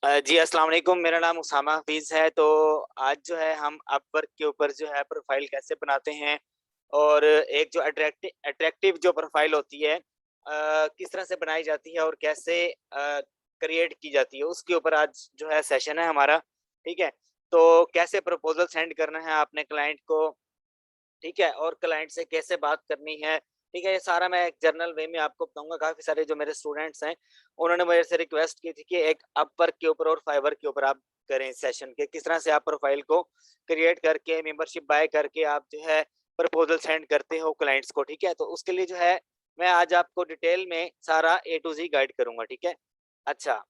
जी, अस्सलाम वालेकुम। मेरा नाम उसामा हफ़ीज़ है। तो आज जो है हम अपवर्क के ऊपर जो है प्रोफ़ाइल कैसे बनाते हैं और एक जो अट्रैक्टिव जो प्रोफ़ाइल होती है किस तरह से बनाई जाती है और कैसे क्रिएट की जाती है, उसके ऊपर आज जो है सेशन है हमारा, ठीक है? तो कैसे प्रपोज़ल सेंड करना है आपने क्लाइंट को, ठीक है? और क्लाइंट से कैसे बात करनी है, ठीक है? ये सारा मैं एक जर्नल वे में आपको बताऊँगा। काफ़ी सारे जो मेरे स्टूडेंट्स हैं, उन्होंने मेरे से रिक्वेस्ट की थी कि एक अपवर्क के ऊपर और फाइवर के ऊपर आप करें सेशन के किस तरह से आप प्रोफाइल को क्रिएट करके मेंबरशिप बाय करके आप जो है प्रपोज़ल सेंड करते हो क्लाइंट्स को, ठीक है? तो उसके लिए जो है मैं आज आपको डिटेल में सारा ए टू ज़ी गाइड करूँगा, ठीक है? अच्छा,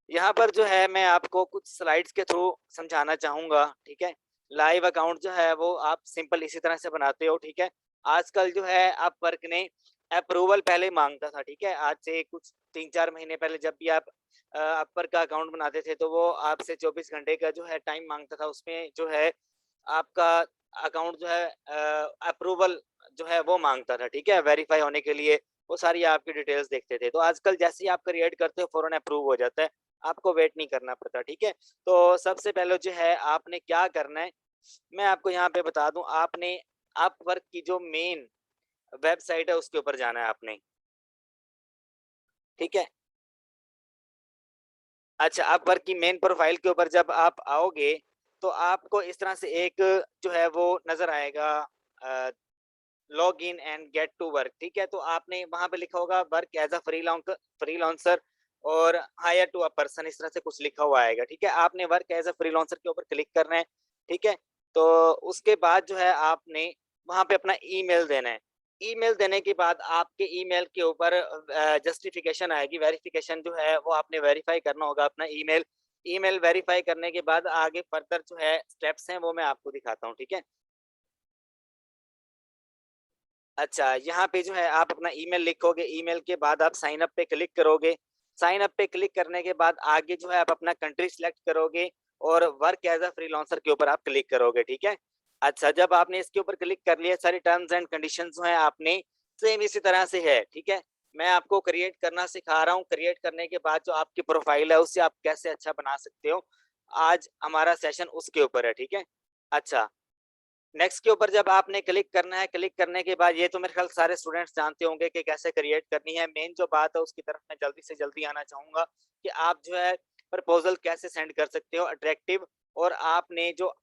यहाँ पर जो है मैं आपको कुछ स्लाइड्स के थ्रू समझाना चाहूँगा, ठीक है? लाइव अकाउंट जो है वो आप सिंपल इसी तरह से बनाते हो, ठीक है? आजकल जो है अपवर्क ने अप्रूवल पहले माँगता था, ठीक है? आज से कुछ 3-4 महीने पहले जब भी आप अपवर्क का अकाउंट बनाते थे तो वो आपसे 24 घंटे का जो है टाइम माँगता था। उसमें जो है आपका अकाउंट जो है अप्रूवल जो है वो माँगता था, ठीक है? वेरीफाई होने के लिए वो सारी आपकी डिटेल्स देखते थे। तो आजकल जैसे ही आप क्रिएट करते हो फ़ौरन अप्रूव हो जाता है। आपको वेट नहीं करना पड़ता, ठीक है? तो सबसे पहले जो है आपने क्या करना है, मैं आपको यहाँ पे बता दूँ। आपने अपवर्क की जो मेन वेबसाइट है उसके ऊपर जाना है आपने, ठीक है? अच्छा, अपवर्क की मेन प्रोफाइल के ऊपर जब आप आओगे, तो आपको इस तरह से एक जो है वो नज़र आएगा uh, log in and get to work, ठीक है? तो आपने वहाँ पे लिखा होगा वर्क एज़ अ फ्रीलांसर और हायर टू अ पर्सन, इस तरह से कुछ लिखा हुआ आएगा, ठीक है? आपने वर्क एज़ अ फ्रीलांसर के ऊपर क्लिक करना है, ठीक है? तो उसके बाद जो है आपने वहाँ पे अपना ईमेल देना है। ईमेल देने के बाद आपके ईमेल के ऊपर जस्टिफिकेशन आएगी, वेरिफिकेशन जो है वो आपने वेरीफाई करना होगा अपना ईमेल। ईमेल वेरीफाई करने के बाद आगे फर्दर जो है स्टेप्स हैं वो मैं आपको दिखाता हूँ, ठीक है? अच्छा, यहाँ पे जो है आप अपना ईमेल लिखोगे, ईमेल के बाद आप साइन अप पे क्लिक करोगे। साइन अप पे क्लिक करने के बाद आगे जो है आप अपना कंट्री सिलेक्ट करोगे और वर्क एज़ अ फ्रीलांसर के ऊपर आप क्लिक करोगे, ठीक है? अच्छा, जब आपने इसके ऊपर क्लिक कर लिया, सारी टर्म्स एंड कंडीशंस जो हैं आपने सेम इसी तरह से है, ठीक है? मैं आपको क्रिएट करना सिखा रहा हूँ, क्रिएट करने के बाद जो आपकी प्रोफाइल है, उससे आप कैसे अच्छा बना सकते हो, आज हमारा सेशन उसके ऊपर है, ठीक है? अच्छा, नेक्स्ट के ऊपर जब आपने क्लिक करना है, क्लिक करने के बाद ये तो मेरे ख्याल सारे स्टूडेंट्स जानते होंगे कि कैसे क्रिएट करनी है। मेन जो बात है उसकी तरफ मैं जल्दी से जल्दी आना चाहूँगा कि आप जो है प्रपोज़ल कैसे सेंड कर सकते हो अट्रैक्टिव, और आपने जो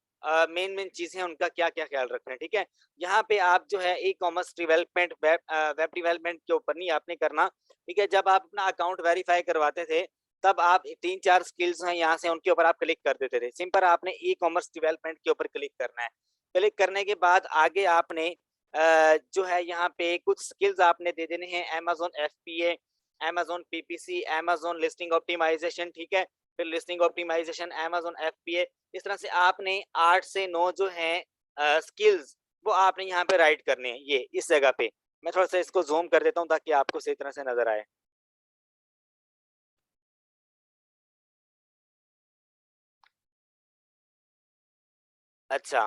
मेन-मेन चीज़ें हैं उनका क्या-क्या ख्याल रखना है, ठीक है? यहाँ पे आप जो है ई-कॉमर्स डेवलपमेंट वेब डेवलपमेंट के ऊपर नहीं आपने करना, ठीक है? जब आप अपना अकाउंट वेरीफाई करवाते थे, तब आप 3-4 स्किल्स हैं यहाँ से उनके ऊपर आप क्लिक कर देते थे। सिंपल आपने ई-कॉमर्स डेवलपमेंट के ऊपर क्लिक करना है। क्लिक करने के बाद आगे आपने जो है यहाँ पे कुछ स्किल्स आपने दे देने हैं, Amazon FPA, Amazon PPC, Amazon listing optimization, ठीक है? फिर लिस्टिंग ऑप्टिमाइज़ेशन, अमेज़न एफपीए, इस तरह से आपने 8 से 9 जो हैं स्किल्स वो आपने यहाँ पे राइट करने हैं, ये इस जगह पे। मैं थोड़ा-सा इसको ज़ूम कर देता हूँ ताकि आपको सही तरह से नज़र आए। अच्छा।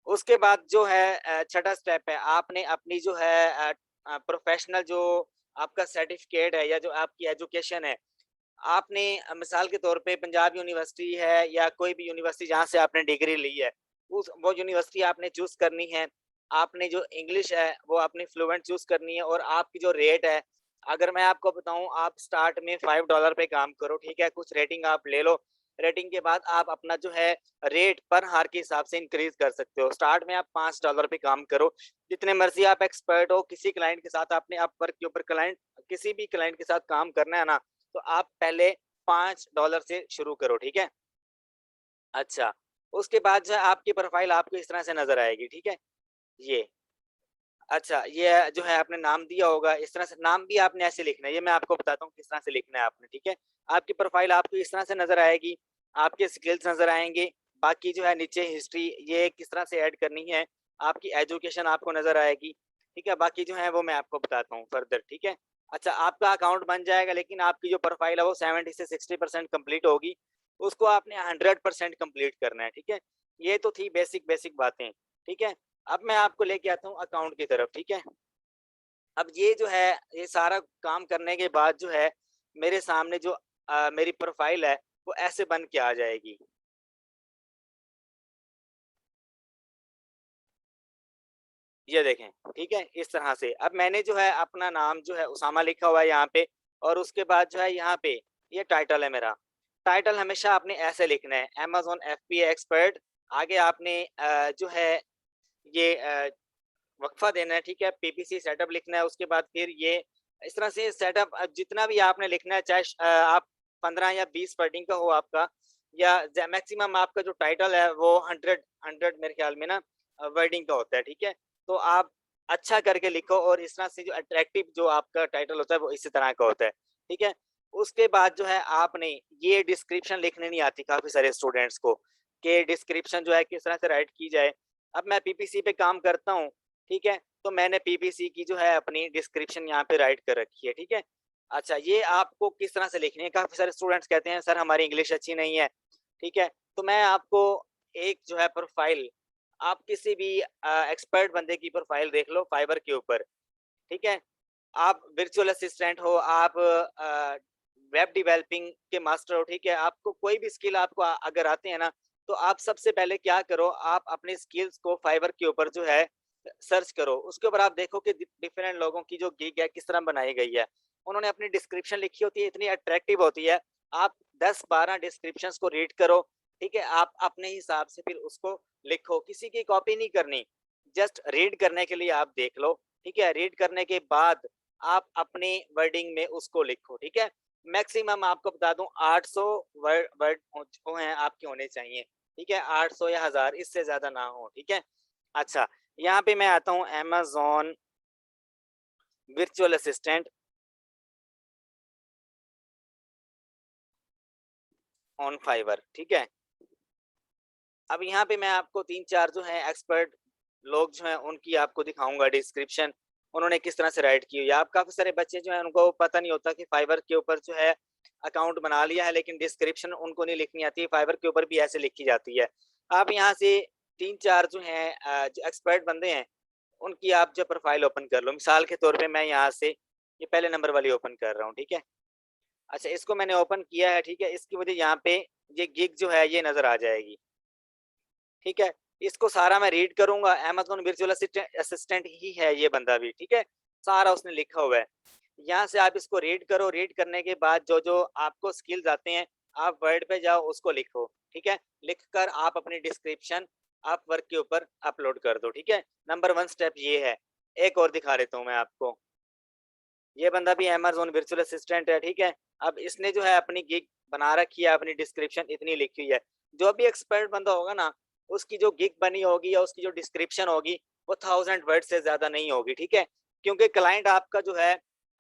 उसके बाद जो है छठा स्टेप है, आपने अपनी जो है प्रोफ़ेशनल जो आपका सर्टिफ़िकेट है या जो आपकी एजुकेशन है, आपने मिसाल के तौर पे पंजाब यूनिवर्सिटी है या कोई भी यूनिवर्सिटी जहाँ से आपने डिग्री ली है, उस वो यूनिवर्सिटी आपने चूज़ करनी है। आपने जो इंग्लिश है, वो आपने फ्लुएंट चूज़ करनी है और आपकी जो रेट है, अगर मैं आपको बताऊँ, आप स्टार्ट में $5 पे काम करो, ठीक है? कुछ रेटिंग आप ले लो, रेटिंग के बाद आप अपना जो है रेट पर हार के हिसाब से इंक्रीज़ कर सकते हो। स्टार्ट में आप $5 पे काम करो, जितने मर्ज़ी आप एक्सपर्ट हो, किसी क्लाइंट के साथ आपने अपवर्क के ऊपर किसी भी क्लाइंट के साथ काम करना है ना, तो आप पहले $5 से शुरू करो, ठीक है? अच्छा, उसके बाद जो है आपकी प्रोफ़ाइल आपको इस तरह से नज़र आएगी, ठीक है? ये। अच्छा, ये जो है आपने नाम दिया होगा, इस तरह से नाम भी आपने ऐसे लिखना है, ये मैं आपको बताता हूँ किस तरह से लिखना है आपने, ठीक है? आपकी प्रोफ़ाइल आपको इस तरह से नज़र आएगी, आपके स्किल्स नज़र आएँगे, बाकी जो है नीचे हिस्ट्री ये किस तरह से ऐड करनी है, आपकी एजुकेशन आपको नज़र आएगी, ठीक है? बाकी जो है वो मैं आपको बताता हूँ फर्दर, ठीक है? अच्छा, आपका अकाउंट बन जाएगा लेकिन आपकी जो प्रोफ़ाइल है वो 70 से 60% कंप्लीट होगी, उसको आपने 100% कंप्लीट करना है, ठीक है? ये तो थी बेसिक बातें, ठीक है? अब मैं आपको लेके आता हूँ अकाउंट की तरफ, ठीक है? अब ये जो है, ये सारा काम करने के बाद जो है, मेरे सामने जो मेरी प्रोफाइल है वो ऐसे बन के आ जाएगी। ये देखें, ठीक है? इस तरह से। अब मैंने जो है अपना नाम जो है उसामा लिखा हुआ है यहाँ पे, और उसके बाद जो है यहाँ पे ये टाइटल है मेरा। टाइटल हमेशा आपने ऐसे लिखना है, अमेज़न एफबीए एक्सपर्ट। आगे आपने जो है ये वक्फा देना है, ठीक है? पीपीसी सेटअप लिखना है, उसके बाद फिर ये इस तरह से सेटअप जितना भी आपने लिखना है, चाहे आप 15 या 20 वर्डिंग का हो आपका, या मैक्सिमम आपका जो टाइटल है वो 100 मेरे ख्याल में ना वर्डिंग का होता है, ठीक है? तो आप अच्छा करके लिखो, और इस तरह से जो अट्रैक्टिव जो आपका टाइटल होता है वो इसी तरह का होता है, ठीक है? उसके बाद जो है आपने ये डिस्क्रिप्शन लिखनी नहीं आती काफ़ी सारे स्टूडेंट्स को, कि डिस्क्रिप्शन जो है किस तरह से राइट की जाए। अब मैं पीपीसी पे काम करता हूँ, ठीक है? तो मैंने पीपीसी की जो है अपनी डिस्क्रिप्शन यहाँ पे राइट कर रखी है, ठीक है? अच्छा, ये आपको किस तरह से लिखनी है? काफ़ी सारे स्टूडेंट्स कहते हैं सर हमारी इंग्लिश अच्छी नहीं है, ठीक है? तो मैं आपको एक जो है प्रोफाइल, आप किसी भी एक्सपर्ट बंदे की प्रोफाइल देख लो फाइवर के ऊपर, ठीक है? आप वर्चुअल असिस्टेंट हो, आप वेब डेवलपिंग के मास्टर हो, ठीक है? आपको कोई भी स्किल आपको अगर आते हैं ना, तो आप सबसे पहले क्या करो, आप अपने स्किल्स को फाइवर के ऊपर जो है सर्च करो। उसके ऊपर आप देखो कि डिफरेंट लोगों की जो गिग है किस तरह बनाई गई है। उन्होंने अपनी डिस्क्रिप्शन लिखी होती है, इतनी अट्रैक्टिव होती है। आप 10-12 डिस्क्रिप्शंस को रीड करो, ठीक है? आप अपने हिसाब से फिर उसको लिखो, किसी की कॉपी नहीं करनी। जस्ट रीड करने के लिए आप देख लो, ठीक है? रीड करने के बाद आप अपनी वर्डिंग में उसको लिखो, ठीक है? मैक्सिमम आपको बता दूं 800 वर्ड वर्ड जो हैं आपके होने चाहिए, ठीक है? 800 या 1000, इससे ज्यादा ना हो, ठीक है? अच्छा, यहाँ पे मैं आता हूँ Amazon virtual assistant on Fiverr, ठीक है? अब यहाँ पे मैं आपको 3-4 जो है एक्सपर्ट लोग जो हैं उनकी आपको दिखाऊंगा डिस्क्रिप्शन, उन्होंने किस तरह से राइट की हुई है। आप काफ़ी सारे बच्चे जो हैं उनको पता नहीं होता कि फाइवर के ऊपर जो है अकाउंट बना लिया है, लेकिन डिस्क्रिप्शन उनको नहीं लिखनी आती है। फाइवर के ऊपर भी ऐसे लिखी जाती है। आप यहाँ से 3-4 जो हैं जो एक्सपर्ट बंदे हैं, उनकी आप जो प्रोफाइल ओपन कर लो। मिसाल के तौर पे मैं यहाँ से ये पहले नंबर वाली ओपन कर रहा हूँ, ठीक है? अच्छा, इसको मैंने ओपन किया है, ठीक है? इसकी वजह यहाँ पे ये गिग जो है ये नज़र आ जाएगी, ठीक है? इसको सारा मैं रीड करूँगा, अमेज़न वर्चुअल असिस्टेंट ही है ये बंदा भी, ठीक है? सारा उसने लिखा हुआ है। यहाँ से आप इसको रीड करो, रीड करने के बाद जो-जो आपको स्किल्स आते हैं, आप वर्ड पे जाओ उसको लिखो, ठीक है? लिखकर आप अपनी डिस्क्रिप्शन अपवर्क के ऊपर अपलोड कर दो, ठीक है? नंबर 1 स्टेप ये है। एक और दिखा देता हूँ मैं आपको। ये बंदा भी अमेज़न वर्चुअल असिस्टेंट है, ठीक है? अब इसने जो है अपनी गिग बना रखी है, अपनी डिस्क्रिप्शन इतनी लिखी हुई है। जो भी एक्सपर्ट बंदा होगा ना, उसकी जो गिग बनी होगी या उसकी जो डिस्क्रिप्शन होगी, वो 1000 वर्ड से ज़्यादा नहीं होगी, ठीक है? क्योंकि क्लाइंट आपका जो है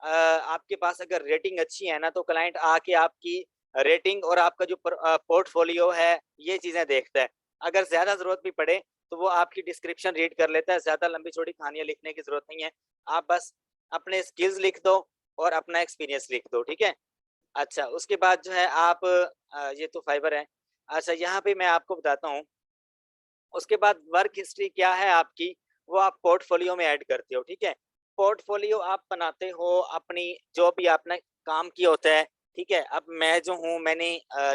आपके पास अगर रेटिंग अच्छी है ना, तो क्लाइंट आके आपकी रेटिंग और आपका जो पोर्टफोलियो है, ये चीज़ें देखता है। अगर ज़्यादा ज़रूरत भी पड़े, तो वो आपकी डिस्क्रिप्शन रीड कर लेता है, ज़्यादा लंबी-चौड़ी कहानियाँ लिखने की ज़रूरत नहीं है। आप बस अपने स्किल्स लिख दो और अपना एक्सपीरियंस लिख दो, ठीक है? अच्छा, उसके बाद जो है आप ये तो फाइवर है। अच्छा, यहाँ पे मैं आपको बताता हूँ, उसके बाद वर्क हिस्ट्री क्या है आपकी, वो आप पोर्टफोलियो में ऐड करते हो, ठीक है? पोर्टफोलियो आप बनाते हो अपनी जो भी आपने काम किया होता है, ठीक है? अब मैं जो हूँ मैंने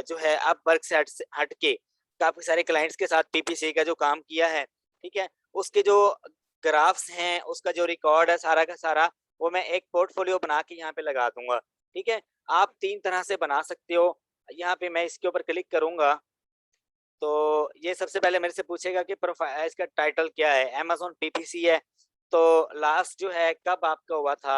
जो है अपवर्क से हट के काफ़ी सारे क्लाइंट्स के साथ पीपीसी का जो काम किया है, ठीक है? उसके जो ग्राफ्स हैं, उसका जो रिकॉर्ड है सारा का सारा, वो मैं एक पोर्टफोलियो बना के यहाँ पे लगा दूँगा, ठीक है? आप 3 तरह से बना सकते हो। यहाँ पे मैं इसके ऊपर क्लिक करूँगा, तो ये सबसे पहले मेरे से पूछेगा कि इसका टाइटल क्या है? अमेज़न पीपीसी है। तो लास्ट जो है कब आपका हुआ था?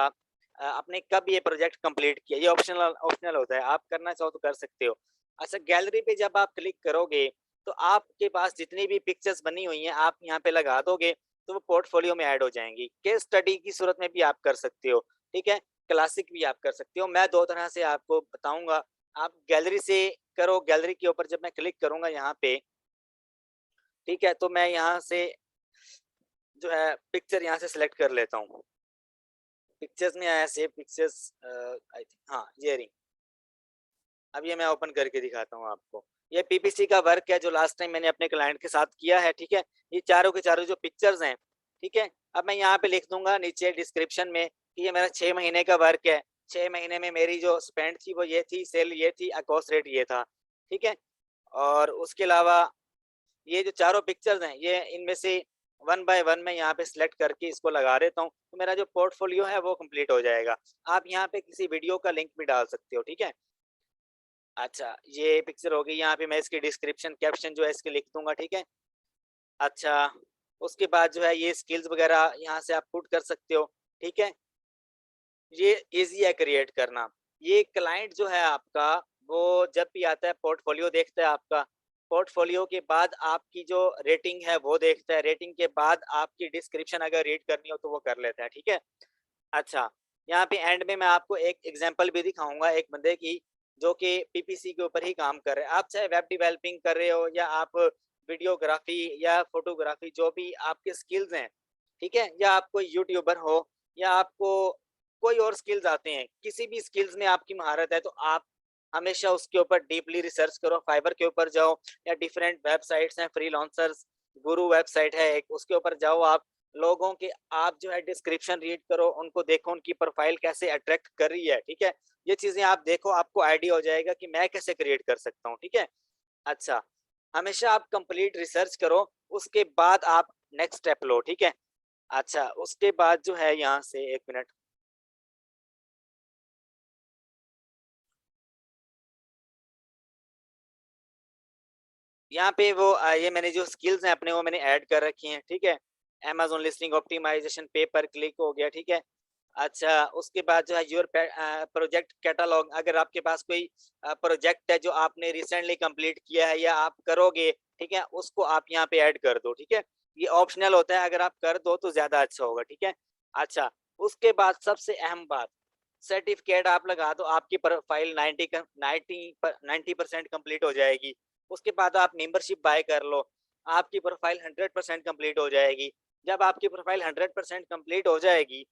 आपने कब ये प्रोजेक्ट कंप्लीट किया? ये ऑप्शनल ऑप्शनल होता है, आप करना चाहो तो कर सकते हो। अच्छा, गैलरी पे जब आप क्लिक करोगे, तो आपके पास जितनी भी पिक्चर्स बनी हुई हैं, आप यहाँ पे लगा दोगे, तो वो पोर्टफोलियो में ऐड हो जाएँगी। केस स्टडी की सूरत में भी आप कर सकते हो, ठीक है? क्लासिक भी आप कर सकते हो। मैं 2 तरह से आपको बताऊँगा। आप गैलरी से करो, गैलरी के ऊपर जब मैं क्लिक करूँगा यहाँ पे, ठीक है? तो मैं यहाँ से जो है पिक्चर यहाँ से सिलेक्ट कर लेता हूँ। पिक्चर्स में आया सेव पिक्चर्स आई थिंक, हाँ, ये रही। अब ये मैं ओपन करके दिखाता हूँ आपको। ये पीपीसी का वर्क है जो लास्ट टाइम मैंने अपने क्लाइंट के साथ किया है, ठीक है? ये चारों के चारों जो पिक्चर्स हैं, ठीक है? अब मैं यहाँ पे लिख दूँगा नीचे डिस्क्रिप्शन में कि ये मेरा 6 महीने का वर्क है। 6 महीने में मेरी जो स्पेंड थी वो ये थी, सेल ये थी, कॉस्ट रेट ये था, ठीक है? और उसके अलावा ये जो चारों पिक्चर्स हैं, ये इनमें से वन बाय वन मैं यहाँ पे सिलेक्ट करके इसको लगा देता हूँ, तो मेरा जो पोर्टफोलियो है वो कंप्लीट हो जाएगा। आप यहाँ पे किसी वीडियो का लिंक भी डाल सकते हो, ठीक है? अच्छा, ये पिक्चर हो गई, यहाँ पे मैं इसकी डिस्क्रिप्शन, कैप्शन जो है इसके लिख दूँगा, ठीक है? अच्छा, उसके बाद जो है ये स्किल्स वगैरह यहाँ से आप पुट कर सकते हो, ठीक है? ये ईज़ी है क्रिएट करना। ये क्लाइंट जो है आपका, वो जब भी आता है पोर्टफोलियो देखता है आपका, पोर्टफोलियो के बाद आपकी जो रेटिंग है वो देखता है, रेटिंग के बाद आपकी डिस्क्रिप्शन अगर रीड करनी हो तो वो कर लेता है, ठीक है? अच्छा, यहाँ पे एंड में मैं आपको एक एग्ज़ाम्पल भी दिखाऊँगा एक बंदे की, जो कि पीपीसी के ऊपर ही काम कर रहा है। आप चाहे वेब डेवलपिंग कर रहे हो या आप वीडियोग्राफ़ी या फ़ोटोग्राफ़ी, जो भी आपके स्किल्स हैं, ठीक है? या आप कोई यूट्यूबर हो या आपको कोई और स्किल्स आते हैं, किसी भी स्किल्स में आपकी महारत है, तो आप हमेशा उसके ऊपर डीपली रिसर्च करो, फाइवर के ऊपर जाओ या डिफरेंट वेबसाइट्स हैं, फ्रीलांसर्स, गुरु वेबसाइट है एक, उसके ऊपर जाओ आप, लोगों के आप जो है डिस्क्रिप्शन रीड करो, उनको देखो उनकी प्रोफाइल कैसे अट्रैक्ट कर रही है, ठीक है? ये चीज़ें आप देखो, आपको आइडिया हो जाएगा कि मैं कैसे क्रिएट कर सकता हूँ, ठीक है? अच्छा, हमेशा आप कंप्लीट रिसर्च करो, उसके बाद आप नेक्स्ट स्टेप लो, ठीक है? अच्छा, उसके बाद जो है यहाँ से 1 मिनट, यहाँ पे वो ये मैंने जो स्किल्स हैं अपने वो मैंने ऐड कर रखी हैं, ठीक है? अमेज़न लिस्टिंग ऑप्टिमाइज़ेशन, पे पर क्लिक हो गया, ठीक है? अच्छा, उसके बाद जो है प्रोजेक्ट कैटलॉग, अगर आपके पास कोई प्रोजेक्ट है जो आपने रिसेंटली कंप्लीट किया है या आप करोगे, ठीक है? उसको आप यहाँ पे ऐड कर दो, ठीक है? ये ऑप्शनल होता है, अगर आप कर दो तो ज़्यादा अच्छा होगा, ठीक है? अच्छा, उसके बाद सबसे अहम बात, सर्टिफ़िकेट आप लगा दो, आपकी प्रोफ़ाइल 90% कंप्लीट हो जाएगी। उसके बाद आप मेंबरशिप बाय कर लो, आपकी प्रोफ़ाइल 100% कंप्लीट हो जाएगी। जब आपकी प्रोफ़ाइल 100% कंप्लीट हो जाएगी,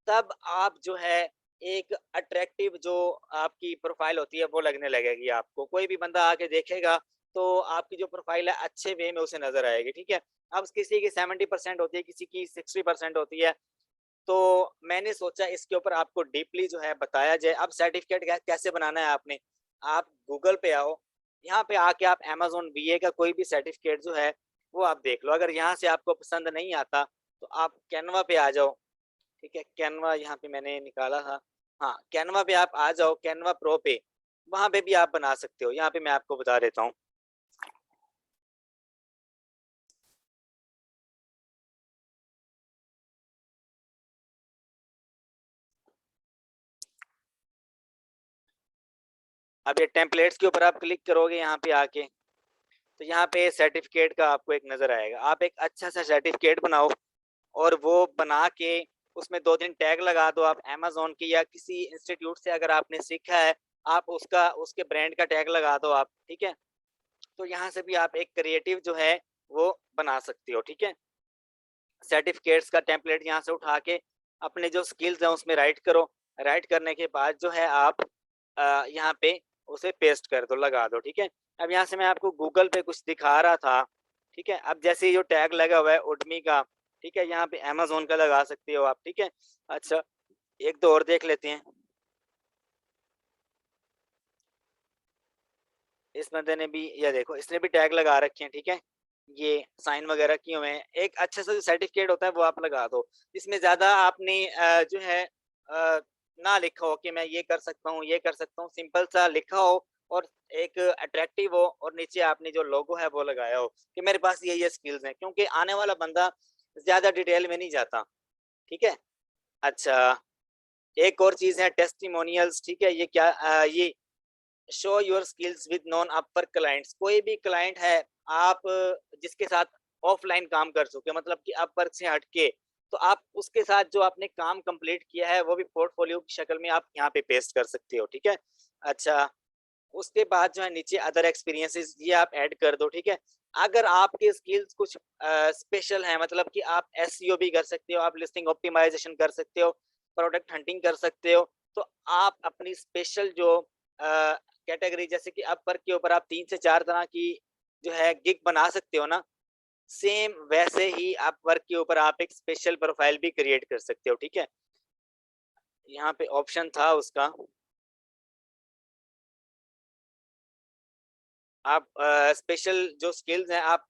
तब आप जो है एक अट्रैक्टिव जो आपकी प्रोफ़ाइल होती है वो लगने लगेगी आपको। कोई भी बंदा आके देखेगा तो आपकी जो प्रोफ़ाइल है अच्छे वे में उसे नज़र आएगी, ठीक है? अब किसी की 70% होती है, किसी की 60% होती है। तो मैंने सोचा इसके ऊपर आपको डीपली जो है बताया जाए। अब सर्टिफ़िकेट कैसे बनाना है आपने? आप गूगल पे आओ, यहाँ पे आके आप अमेज़न बीए का कोई भी सर्टिफ़िकेट जो है वो आप देख लो। अगर यहाँ से आपको पसंद नहीं आता तो आप कैनवा पे आ जाओ। ठीक है, कैनवा यहाँ पे मैंने निकाला था। हाँ, कैनवा पे आप आ जाओ, कैनवा प्रो पे, वहाँ पे भी आप बना सकते हो। यहाँ पे मैं आपको बता देता हूँ। अब ये टेम्पलेट्स के ऊपर आप क्लिक करोगे यहाँ पे आके, तो यहाँ पे सर्टिफ़िकेट का आपको एक नज़र आएगा। आप एक अच्छा-सा सर्टिफ़िकेट बनाओ और वो बना के उसमें 2-3 टैग लगा दो आप अमेज़न की या किसी इंस्टीट्यूट से अगर आपने सीखा है, आप उसका उसके ब्रांड का टैग लगा दो आप, ठीक है? तो यहाँ से भी आप एक क्रिएटिव जो है वो बना सकते हो, ठीक है? सर्टिफिकेट्स का टेम्पलेट यहाँ से उठा के अपने जो स्किल्स हैं उसमें राइट करो। राइट करने के बाद जो है आप यहाँ पे उसे पेस्ट कर दो, लगा दो, ठीक है? अब यहाँ से मैं आपको गूगल पे कुछ दिखा रहा था, ठीक है? अब जैसे ये जो टैग लगा हुआ है उडमी का, ठीक है? यहाँ पे अमेज़न का लगा सकते हो आप, ठीक है? अच्छा, 1-2 और देख लेते हैं। इस बंदे ने भी, ये देखो इसने भी टैग लगा रखे हैं, ठीक है? ये साइन वगैरह किए हुए हैं। एक अच्छा सा जो सर्टिफ़िकेट होता है वो आप लगा दो। इसमें ज़्यादा आपने जो है ना लिखा हो कि मैं ये कर सकता हूँ, ये कर सकता हूँ। सिंपल सा लिखा हो और एक अट्रैक्टिव हो और नीचे आपने जो लोगो है वो लगाया हो कि मेरे पास ये स्किल्स हैं। क्योंकि आने वाला बंदा ज़्यादा डिटेल में नहीं जाता, ठीक है? अच्छा, एक और चीज़ है टेस्टिमोनियल्स, ठीक है? ये क्या ये show your skills with non upper clients, कोई भी क्लाइंट है आप जिसके साथ ऑफलाइन काम कर चुके, मतलब कि अपवर्क से हटके, तो आप उसके साथ जो आपने काम कंप्लीट किया है वो भी पोर्टफोलियो की शक्ल में आप यहाँ पे पेस्ट कर सकते हो, ठीक है? अच्छा, उसके बाद जो है नीचे अदर एक्सपीरियंसेस ये आप ऐड कर दो, ठीक है? अगर आपके स्किल्स कुछ स्पेशल हैं, मतलब कि आप एसईओ भी कर सकते हो, आप लिस्टिंग ऑप्टिमाइजेशन कर सकते हो, प्रोडक्ट हंटिंग कर सकते हो, तो आप अपनी स्पेशल जो कैटेगरी, जैसे कि अपवर्क के ऊपर आप 3 से 4 तरह की जो है गिग बना सकते हो ना, सेम वैसे ही अपवर्क के ऊपर आप एक स्पेशल प्रोफाइल भी क्रिएट कर सकते हो, ठीक है? यहाँ पे ऑप्शन था उसका, आप स्पेशल जो स्किल्स हैं आप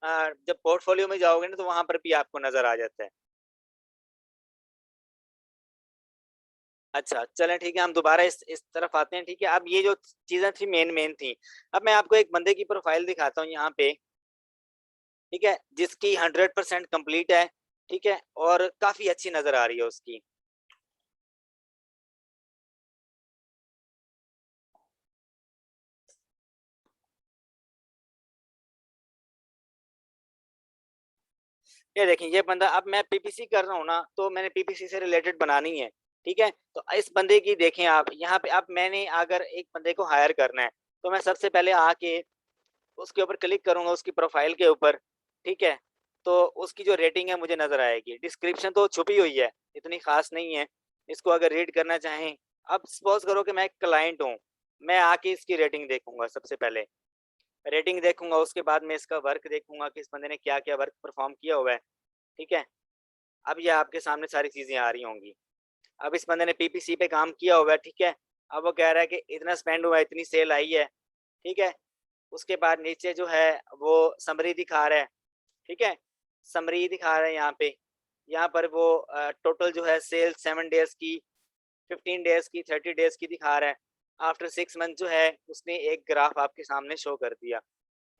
जब पोर्टफोलियो में जाओगे ना तो वहाँ पर भी आपको नज़र आ जाता है। अच्छा, चलें ठीक है, हम दोबारा इस तरफ आते हैं, ठीक है? अब ये जो चीज़ें थी मेन थी। अब मैं आपको एक बंदे की प्रोफ़ाइल दिखाता हूँ यहाँ पे, ठीक है? जिसकी 100% कंप्लीट है, ठीक है? और काफ़ी अच्छी नज़र आ रही है उसकी। ये देखिए, ये बंदा, अब मैं पीपीसी कर रहा हूँ ना, तो मैंने पीपीसी से रिलेटेड बनानी है, ठीक है? तो इस बंदे की देखें आप, यहाँ पे अब मैंने अगर एक बंदे को हायर करना है, तो मैं सबसे पहले आके उसके ऊपर क्लिक करूँगा, उसकी प्रोफ़ाइल के ऊपर, ठीक है? तो उसकी जो रेटिंग है मुझे नज़र आएगी। डिस्क्रिप्शन तो छुपी हुई है, इतनी ख़ास नहीं है। इसको अगर रीड करना चाहें, अब सपोज़ करो कि मैं एक क्लाइंट हूँ, मैं आके इसकी रेटिंग देखूँगा सबसे पहले। रेटिंग देखूँगा, उसके बाद मैं इसका वर्क देखूँगा कि इस बंदे ने क्या-क्या वर्क परफ़ॉर्म किया हुआ है, ठीक है? अब ये आपके सामने सारी चीज़ें आ रही होंगी। अब इस बंदे ने पीपीसी पे काम किया हुआ है, ठीक है? अब वो कह रहा है कि इतना स्पेंड हुआ है, इतनी सेल आई है, ठीक है? उसके बाद नीचे जो है वो समरी दिखा रहा है, ठीक है? समरी दिखा रहा है यहाँ पे। यहाँ पर वो टोटल जो है सेल 7 डेज़ की, 15 डेज़ की, 30 डेज़ की दिखा रहा है। आफ्टर 6 मंथ जो है उसने एक ग्राफ आपके सामने शो कर दिया,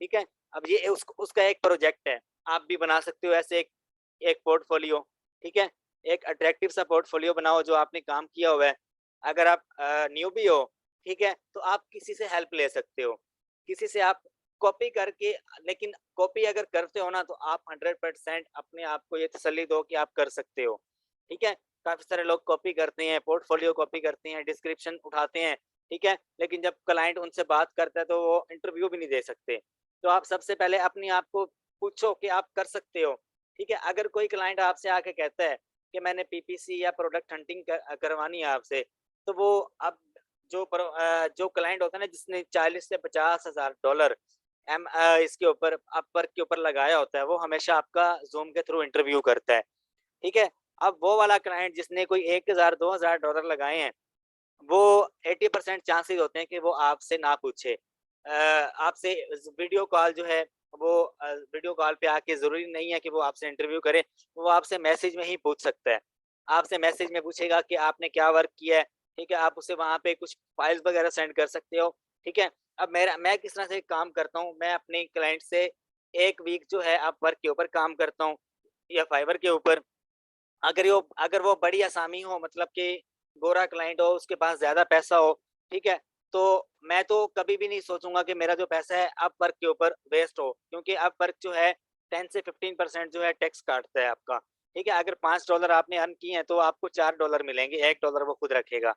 ठीक है? अब ये उसका एक प्रोजेक्ट है। आप भी बना सकते हो ऐसे एक एक पोर्टफोलियो, ठीक है? एक अट्रैक्टिव सा पोर्टफोलियो बनाओ जो आपने काम किया हुआ है। अगर आप न्यूबी हो, ठीक है? तो आप किसी से हेल्प ले सकते हो। किसी से आप कॉपी करके, लेकिन कॉपी अगर करते हो ना तो आप 100% अपने आप को ये तसल्ली दो कि आप कर सकते हो, ठीक है? काफ़ी सारे लोग कॉपी करते हैं, पोर्टफोलियो कॉपी करते हैं, डिस्क्रिप्शन उठाते हैं, ठीक है? लेकिन जब क्लाइंट उनसे बात करता है तो वो इंटरव्यू भी नहीं दे सकते। तो आप सबसे पहले अपने आप को पूछो कि आप कर सकते हो, ठीक है? अगर कोई क्लाइंट आपसे आके कहता है कि मैंने पीपीसी या प्रोडक्ट हंटिंग करवानी है आपसे, तो वो अब जो क्लाइंट होता है ना जिसने 40 से $50,000 इसके ऊपर अपवर्क के ऊपर लगाया होता है, वो हमेशा आपका ज़ूम के थ्रू इंटरव्यू करता है, ठीक है? अब वो वाला क्लाइंट जिसने कोई 1000 $2000 लगाए हैं, वो 80% चांसेस होते हैं कि वो आपसे ना पूछे। आपसे वीडियो कॉल जो है वो वीडियो कॉल पे आके ज़रूरी नहीं है कि वो आपसे इंटरव्यू करे, वो आपसे मैसेज में ही पूछ सकता है। आपसे मैसेज में पूछेगा कि आपने क्या वर्क किया है, ठीक है? आप उसे वहाँ पे कुछ फाइल्स वगैरह सेंड कर सकते हो, ठीक है? अब मैं किस तरह से काम करता हूँ, मैं अपने क्लाइंट से 1 वीक जो है अपवर्क के ऊपर काम करता हूँ या फाइवर के ऊपर। अगर वो बड़ी असामी हो, मतलब कि गोरा क्लाइंट हो, उसके पास ज़्यादा पैसा हो, ठीक है? तो मैं तो कभी भी नहीं सोचूँगा कि मेरा जो पैसा है अपवर्क के ऊपर वेस्ट हो, क्योंकि अपवर्क जो है 10 से 15% जो है टैक्स काटता है आपका, ठीक है? अगर $5 आपने अर्न किए हैं तो आपको $4 मिलेंगे, $1 वो खुद रखेगा,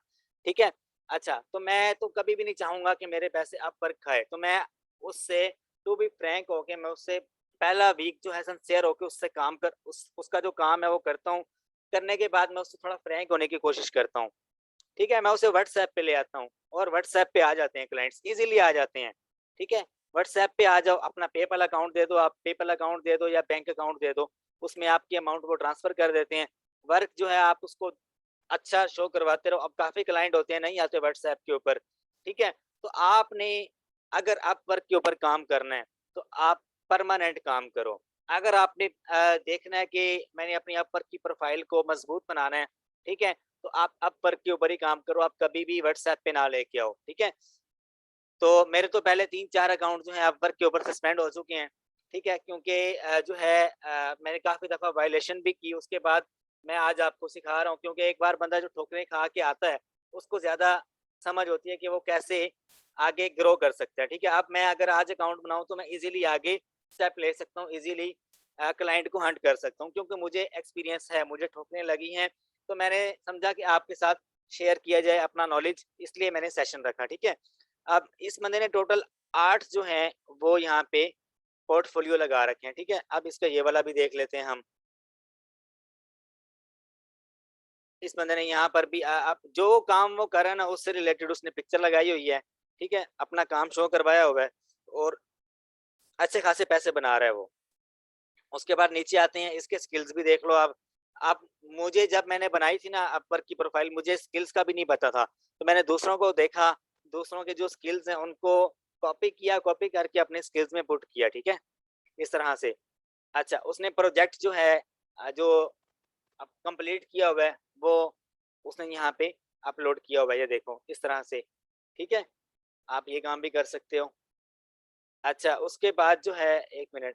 ठीक है? अच्छा, तो मैं तो कभी भी नहीं चाहूँगा कि मेरे पैसे अपवर्क खाए, तो मैं उससे टू बी फ्रैंक होके मैं उससे पहला वीक जो है सिंसियर होके उससे काम कर उसका जो काम है वो करता हूँ। करने के बाद मैं उससे थोड़ा फ्रैंक होने की कोशिश करता हूँ, ठीक है? मैं उसे व्हाट्सऐप पे ले आता हूँ और व्हाट्सऐप पे आ जाते हैं क्लाइंट्स, ईज़िली आ जाते हैं, ठीक है? व्हाट्सऐप पे आ जाओ, अपना पेपैल अकाउंट दे दो, आप पेपैल अकाउंट दे दो या बैंक अकाउंट दे दो, उसमें आपकी अमाउंट वो ट्रांसफ़र कर देते हैं। वर्क जो है आप उसको अच्छा शो करवाते रहो। अब काफ़ी क्लाइंट होते हैं नहीं आते व्हाट्सऐप के ऊपर, ठीक है? तो आपने अगर अपवर्क के ऊपर काम करना है, तो आप परमानेंट काम करो। अगर आपने देखना है कि मैंने अपनी अपवर्क की प्रोफ़ाइल को मज़बूत बनाना है, ठीक है? तो आप अपवर्क के ऊपर ही काम करो, आप कभी भी व्हाट्सऐप पे ना लेके आओ, ठीक है? तो मेरे तो पहले 3-4 अकाउंट जो हैं अपवर्क के ऊपर सस्पेंड हो चुके हैं, ठीक है? क्योंकि जो है मैंने काफ़ी दफ़ा वायलेशन भी की, उसके बाद मैं आज आपको सिखा रहा हूँ, क्योंकि एक बार बंदा जो ठोकरें खा के आता है, उसको ज़्यादा समझ होती है कि वो कैसे आगे ग्रो कर सकता है, ठीक है? अब मैं अगर आज अकाउंट बनाऊँ तो मैं ईज़िली आगे स्टेप ले सकता हूँ, ईज़िली क्लाइंट को हंट कर सकता हूँ, क्योंकि मुझे एक्सपीरियंस है, मुझे ठोकरें लगी हैं, तो मैंने समझा कि आपके साथ शेयर किया जाए अपना नॉलेज, इसलिए मैंने सेशन रखा, ठीक है? अब इस बंदे ने टोटल 8 जो हैं वो यहाँ पे पोर्टफोलियो लगा रखे हैं, ठीक है? अब इसका ये वाला भी देख लेते हैं हम। इस बंदे ने यहाँ पर भी अब जो काम वो कर रहा है ना उससे रिलेटेड उसने पिक्चर लगाई हुई है, ठीक है? अपना काम शो करवाया हुआ है और अच्छे खासे पैसे बना रहा है वो। उसके बाद नीचे आते हैं, इसके स्किल्स भी देख लो आप। अब मुझे जब मैंने बनाई थी ना अपवर्क की प्रोफाइल, मुझे स्किल्स का भी नहीं पता था। तो मैंने दूसरों को देखा, दूसरों के जो स्किल्स हैं उनको कॉपी किया, कॉपी करके अपने स्किल्स में पुट किया, ठीक है? इस तरह से। अच्छा, उसने प्रोजेक्ट जो है जो अब कंप्लीट किया हुआ है, वो उसने यहाँ पे अपलोड किया हुआ है, ये देखो इस तरह से, ठीक है? आप ये काम भी कर सकते हो। अच्छा, उसके बाद जो है 1 मिनट,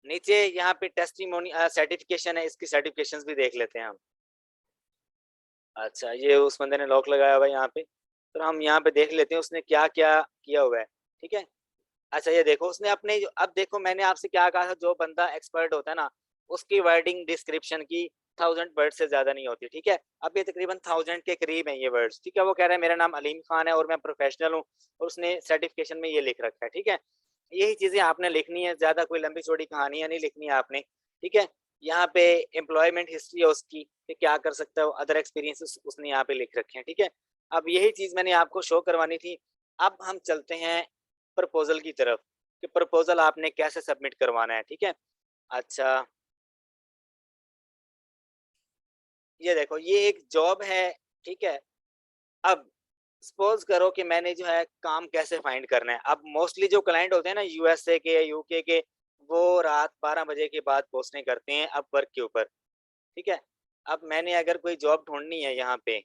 नीचे यहाँ पे टेस्टिमोनी सर्टिफिकेशन है, इसकी सर्टिफिकेशंस भी देख लेते हैं हम। अच्छा, ये उस बंदे ने लॉक लगाया हुआ है यहाँ पे, तो हम यहाँ पे देख लेते हैं उसने क्या-क्या किया हुआ है, ठीक है? अच्छा, ये देखो उसने अपने जो अब देखो मैंने आपसे क्या कहा था, जो बंदा एक्सपर्ट होता है ना, उसकी वर्डिंग डिस्क्रिप्शन की 1000 वर्ड से ज़्यादा नहीं होती, ठीक है? अब ये तकरीबन 1000 के करीब हैं ये वर्ड्स, ठीक है? वो कह रहा है मेरा नाम अलीम खान है और मैं प्रोफेशनल हूँ, और उसने सर्टिफिकेशन में ये लिख रखा है, ठीक है? यही चीज़ें आपने लिखनी है, ज़्यादा कोई लंबी-चौड़ी कहानियाँ नहीं लिखनी है आपने, ठीक है? यहाँ पे एम्प्लॉयमेंट हिस्ट्री है उसकी, कि क्या कर सकता है वो, अदर एक्सपीरियंसेस उसने यहाँ पे लिख रखे हैं, ठीक है? अब यही चीज़ मैंने आपको शो करवानी थी। अब हम चलते हैं प्रपोज़ल की तरफ, कि प्रपोज़ल आपने कैसे सबमिट करवाना है, ठीक है? अच्छा, ये देखो ये एक जॉब है, ठीक है? अब सपोज़ करो कि मैंने जो है काम कैसे फाइंड करना है। अब मोस्टली जो क्लाइंट होते हैं ना यूएसए के, यूके के, वो रात 12 बजे के बाद पोस्टें करते हैं अपवर्क के ऊपर, ठीक है? अब मैंने अगर कोई जॉब ढूँढनी है यहाँ पे,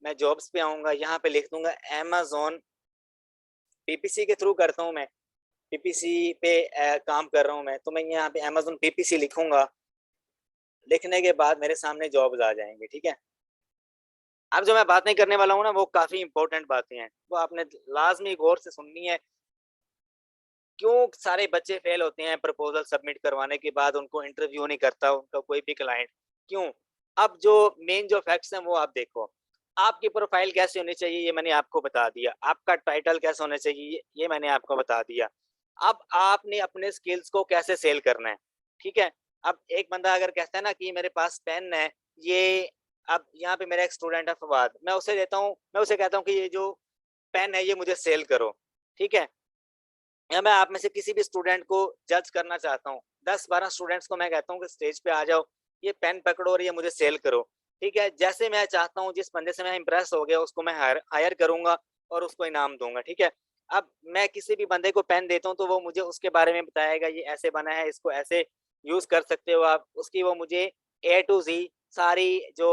मैं जॉब्स पे आऊँगा, यहाँ पे लिख दूँगा अमेज़न, पीपीसी के थ्रू करता हूँ मैं, पीपीसी पे काम कर रहा हूँ मैं, तो मैं यहाँ पे अमेज़न पीपीसी लिखूँगा, लिखने के बाद मेरे सामने जॉब्स आ जाएँगे, ठीक है? अब जो मैं बातें करने वाला हूँ ना, वो काफ़ी इम्पोर्टेंट बातें हैं, वो आपने लाज़मी गौर से सुननी है। क्यों सारे बच्चे फेल होते हैं प्रपोज़ल सबमिट करवाने के बाद, उनको इंटरव्यू नहीं करता उनका कोई भी क्लाइंट, क्यों? अब जो मेन जो फैक्ट्स हैं वो आप देखो। आपकी प्रोफ़ाइल कैसी होनी चाहिए ये मैंने आपको बता दिया, आपका टाइटल कैसा होना चाहिए ये मैंने आपको बता दिया। अब आपने अपने स्किल्स को कैसे सेल करना है, ठीक है? अब एक बंदा अगर कहता है ना कि मेरे पास पेन है, ये अब यहाँ पे मेरा एक स्टूडेंट है फवाद, मैं उसे कहता हूँ कि ये जो पेन है ये मुझे सेल करो, ठीक है? या मैं आप में से किसी भी स्टूडेंट को जज करना चाहता हूँ, 10-12 स्टूडेंट्स को मैं कहता हूँ कि स्टेज पे आ जाओ, ये पेन पकड़ो और ये मुझे सेल करो, ठीक है? जैसे मैं चाहता हूँ, जिस बंदे से मैं इम्प्रेस हो गया उसको मैं हायर हायर करूँगा और उसको इनाम दूँगा, ठीक है? अब मैं किसी भी बंदे को पेन देता हूँ तो वो मुझे उसके बारे में बताएगा, ये ऐसे बना है, इसको ऐसे यूज़ कर सकते हो आप, उसकी वो मुझे ए टू ज़ी सारी जो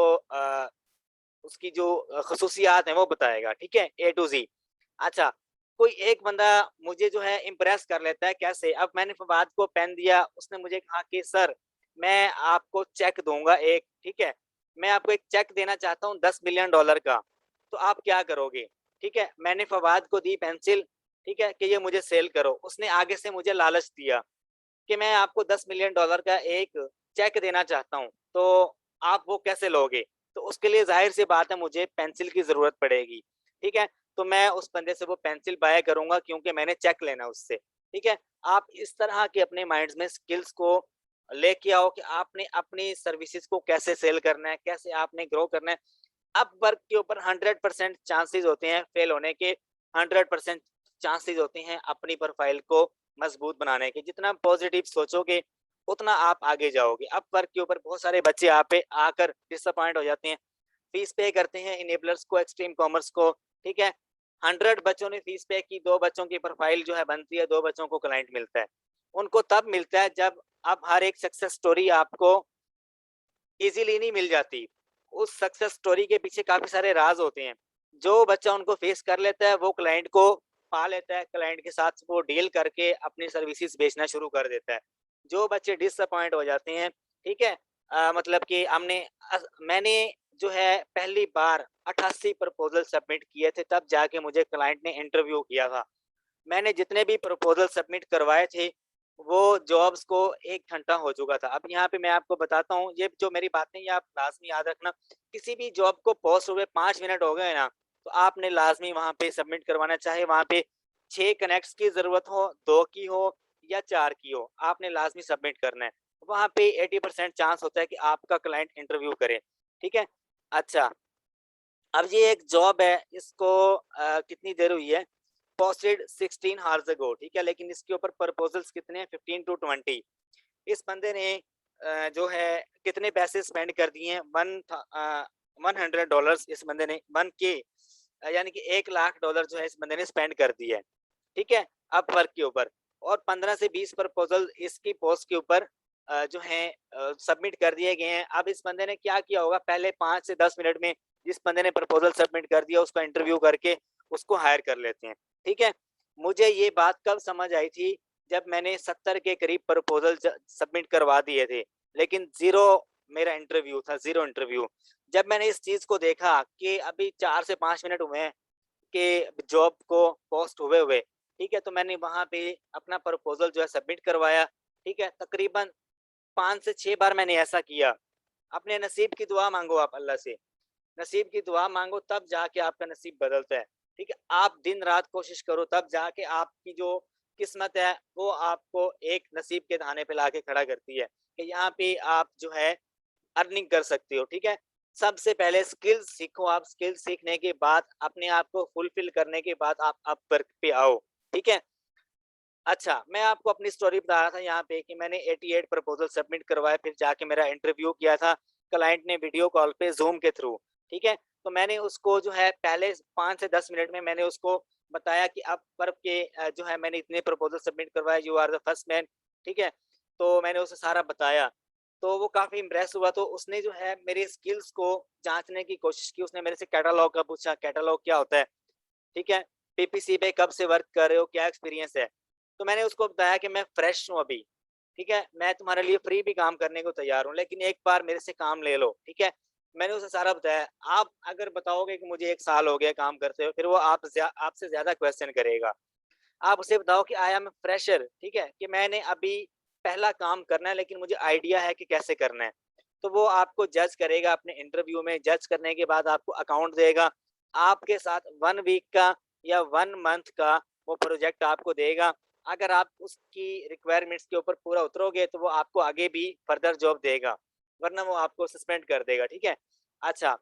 उसकी जो खसूसियात हैं वो बताएगा, ठीक है? ए टू ज़ी। अच्छा, कोई एक बंदा मुझे जो है इम्प्रेस कर लेता है, कैसे? अब मैंने फवाद को पेन दिया, उसने मुझे कहा कि सर मैं आपको चेक दूँगा एक, ठीक है? मैं आपको एक चेक देना चाहता हूँ $10 मिलियन का, तो आप क्या करोगे? ठीक है? मैंने फवाद को दी पेंसिल, ठीक है? कि ये मुझे सेल करो। उसने आगे से मुझे लालच दिया कि मैं आपको $10 मिलियन का एक चेक देना चाहता हूँ, तो आप वो कैसे लोगे? तो उसके लिए ज़ाहिर-सी बात है मुझे पेंसिल की ज़रूरत पड़ेगी, ठीक है? तो मैं उस बंदे से वो पेंसिल बाय करूँगा क्योंकि मैंने चेक लेना है उससे, ठीक है? आप इस तरह के अपने माइंड्स में स्किल्स को लेके आओ कि आपने अपनी सर्विसेज़ को कैसे सेल करना है, कैसे आपने ग्रो करना है। अपवर्क के ऊपर 100% चांसेस होते हैं फेल होने के, 100% चांसेस होते हैं अपनी प्रोफाइल को मजबूत बनाने के। जितना पॉजिटिव सोचोगे उतना आप आगे जाओगे। अपवर्क के ऊपर बहुत सारे बच्चे यहाँ पे आकर डिसअपॉइंट हो जाते हैं, फीस पे करते हैं इनेबलर्स को, एक्सट्रीम कॉमर्स को, ठीक है? 100 बच्चों ने फीस पे की, 2 बच्चों की प्रोफाइल जो है बनती है, 2 बच्चों को क्लाइंट मिलता है। उनको तब मिलता है जब अब हर एक सक्सेस स्टोरी आपको ईज़िली नहीं मिल जाती। उस सक्सेस स्टोरी के पीछे काफ़ी सारे राज़ होते हैं। जो बच्चा उनको फेस कर लेता है, वो क्लाइंट को पा लेता है, क्लाइंट के साथ वो डील करके अपनी सर्विसेज़ बेचना शुरू कर देता है। जो बच्चे डिसअपॉइंट हो जाते हैं, ठीक है? मतलब कि मैंने जो है पहली बार 88 प्रपोज़ल सबमिट किए थे, तब जाके मुझे क्लाइंट ने इंटरव्यू किया था। मैंने जितने भी प्रपोज़ल सबमिट करवाए थे, वो जॉब्स को 1 घंटा हो चुका था। अब यहाँ पे मैं आपको बताता हूँ, ये जो मेरी बातें ये आप लाज़मी याद रखना, किसी भी जॉब को पोस्ट हुए 5 मिनट हो गए ना, तो आपने लाज़मी वहाँ पे सबमिट करवाना, चाहे वहाँ पे 6 कनेक्ट्स की ज़रूरत हो, 2 की हो या 4 की हो, आपने लाज़मी सबमिट करना है। वहाँ पे 80% चांस होता है कि आपका क्लाइंट इंटरव्यू करे, ठीक है? अच्छा, अब ये एक जॉब है, इसको कितनी देर हुई है? पोस्टेड 16 हावर्स अगो, ठीक है, लेकिन इसके ऊपर प्रपोजल्स कितने हैं, 15 टू 20। इस बंदे ने जो है कितने पैसे स्पेंड कर दिए हैं, $100 इस बंदे ने 1K यानी कि $1,00,000 जो है इस बंदे ने स्पेंड कर दिया है, ठीक है, अपवर्क के ऊपर। और 15 से 20 प्रपोजल इसकी पोस्ट के ऊपर जो है सबमिट कर दिए गए हैं। अब इस बंदे ने क्या किया होगा, पहले 5 से 10 मिनट में जिस बंदे ने प्रपोजल सबमिट कर दिया उसका इंटरव्यू करके उसको हायर कर लेते हैं, ठीक है। मुझे ये बात कब समझ आई थी, जब मैंने 70 के करीब प्रपोजल सबमिट करवा दिए थे, लेकिन जीरो मेरा इंटरव्यू था, जीरो इंटरव्यू। जब मैंने इस चीज को देखा कि अभी 4 से 5 मिनट हुए हैं कि जॉब को पोस्ट हुए हुए, ठीक है, तो मैंने वहां पे अपना प्रपोजल जो है सबमिट करवाया, ठीक है। तकरीबन 5 से 6 बार मैंने ऐसा किया। अपने नसीब की दुआ मांगो, आप अल्लाह से नसीब की दुआ मांगो, तब जाके आपका नसीब बदलता है, ठीक है। आप दिन रात कोशिश करो, तब जाके आपकी जो किस्मत है वो आपको एक नसीब के धाने पे लाके खड़ा करती है कि यहाँ पे आप जो है अर्निंग कर सकते हो, ठीक है। सबसे पहले स्किल्स सीखो, आप स्किल्स सीखने के बाद अपने आप को फुलफिल करने के बाद आप अपवर्क पे आओ, ठीक है। अच्छा, मैं आपको अपनी स्टोरी बता रहा था यहाँ पे कि मैंने 88 प्रपोजल सबमिट करवाए, फिर जाके मेरा इंटरव्यू किया था क्लाइंट ने वीडियो कॉल पे ज़ूम के थ्रू, ठीक है। तो मैंने उसको जो है पहले 5 से 10 मिनट में मैंने उसको बताया कि अब वर्क के जो है मैंने इतने प्रपोजल सबमिट करवाए, you are the first man, ठीक है। तो मैंने उसे सारा बताया, तो वो काफ़ी इम्प्रेस हुआ, तो उसने जो है मेरी स्किल्स को जाँचने की कोशिश की। उसने मेरे से कैटालॉग का पूछा, कैटालॉग क्या होता है? ठीक है, पीपीसी पे कब से वर्क कर रहे हो, क्या एक्सपीरियंस है? तो मैंने उसको बताया कि मैं फ्रेश हूँ अभी, ठीक है? मैं तुम्हारे लिए फ्री भी काम करने को तैयार हूँ, लेकिन एक बार मेरे से काम ले लो, ठीक है? मैंने उसे सारा बताया। आप अगर बताओगे कि मुझे 1 साल हो गया काम करते हुए, फिर वो आपसे ज़्यादा क्वेश्चन करेगा। आप उसे बताओ कि आई एम फ्रेशर, ठीक है? कि मैंने अभी पहला काम करना है, लेकिन मुझे आइडिया है कि कैसे करना है। तो वो आपको जज करेगा अपने इंटरव्यू में, जज करने के बाद आपको अकाउंट देगा। आपके साथ 1 वीक का या 1 मंथ का वो प्रोजेक्ट आपको देगा। अगर आप उसकी रिक्वायरमेंट्स के ऊपर पूरा उतरोगे, तो वो आपको आगे भी फर्दर जॉब देगा, वरना वो आपको सस्पेंड कर देगा, ठीक है? अच्छा,